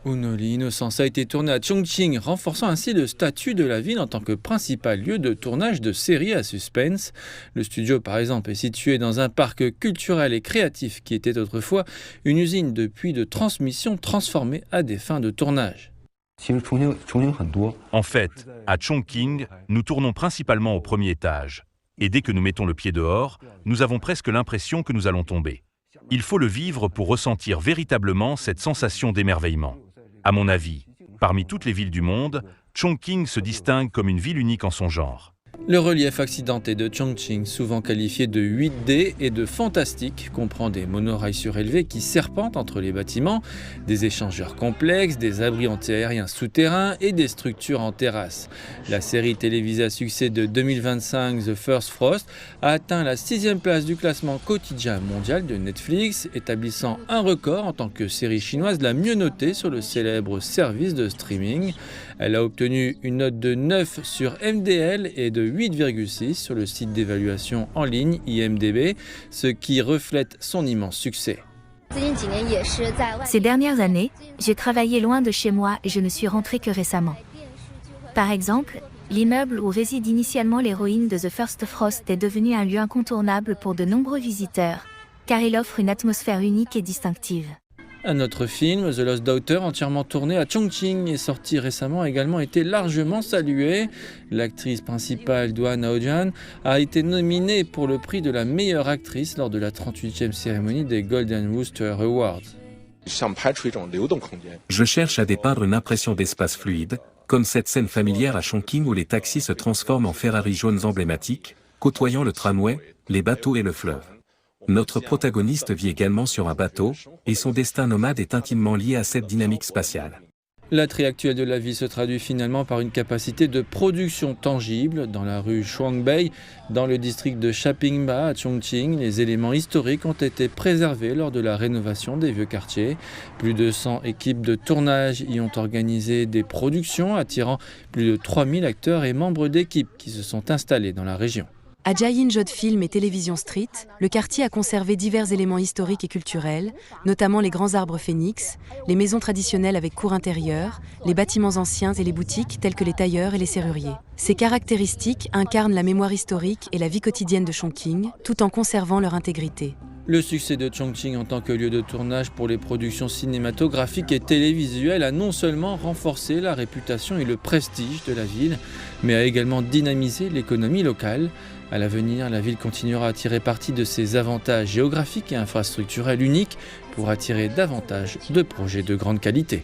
Unoli Innocence a été tourné à Chongqing, renforçant ainsi le statut de la ville en tant que principal lieu de tournage de séries à suspense. Le studio, par exemple, est situé dans un parc culturel et créatif qui était autrefois une usine de puits de transmission transformée à des fins de tournage. En fait, à Chongqing, nous tournons principalement au premier étage. Et dès que nous mettons le pied dehors, nous avons presque l'impression que nous allons tomber. Il faut le vivre pour ressentir véritablement cette sensation d'émerveillement. À mon avis, parmi toutes les villes du monde, Chongqing se distingue comme une ville unique en son genre. Le relief accidenté de Chongqing, souvent qualifié de 8D et de fantastique, comprend des monorails surélevés qui serpentent entre les bâtiments, des échangeurs complexes, des abris antiaériens souterrains et des structures en terrasse. La série télévisée à succès de 2025, The First Frost, a atteint la 6e place du classement quotidien mondial de Netflix, établissant un record en tant que série chinoise la mieux notée sur le célèbre service de streaming. Elle a obtenu une note de 9 sur MDL et de 8,6 sur le site d'évaluation en ligne IMDb, ce qui reflète son immense succès. Ces dernières années, j'ai travaillé loin de chez moi et je ne suis rentrée que récemment. Par exemple, l'immeuble où réside initialement l'héroïne de The First Frost est devenu un lieu incontournable pour de nombreux visiteurs, car il offre une atmosphère unique et distinctive. Un autre film, The Lost Daughter, entièrement tourné à Chongqing et sorti récemment, a également été largement salué. L'actrice principale, Duan Haojian, a été nominée pour le prix de la meilleure actrice lors de la 38e cérémonie des Golden Rooster Awards. Je cherche à dépeindre une impression d'espace fluide, comme cette scène familière à Chongqing où les taxis se transforment en Ferrari jaunes emblématiques, côtoyant le tramway, les bateaux et le fleuve. Notre protagoniste vit également sur un bateau, et son destin nomade est intimement lié à cette dynamique spatiale. L'attrait actuel de la ville se traduit finalement par une capacité de production tangible. Dans la rue Shuangbei, dans le district de Shapingba à Chongqing, les éléments historiques ont été préservés lors de la rénovation des vieux quartiers. Plus de 100 équipes de tournage y ont organisé des productions, attirant plus de 3000 acteurs et membres d'équipes qui se sont installés dans la région. À Jiayin Jod Film et Télévision Street, le quartier a conservé divers éléments historiques et culturels, notamment les grands arbres phénix, les maisons traditionnelles avec cour intérieure, les bâtiments anciens et les boutiques telles que les tailleurs et les serruriers. Ces caractéristiques incarnent la mémoire historique et la vie quotidienne de Chongqing, tout en conservant leur intégrité. Le succès de Chongqing en tant que lieu de tournage pour les productions cinématographiques et télévisuelles a non seulement renforcé la réputation et le prestige de la ville, mais a également dynamisé l'économie locale. À l'avenir, la ville continuera à tirer parti de ses avantages géographiques et infrastructurels uniques pour attirer davantage de projets de grande qualité.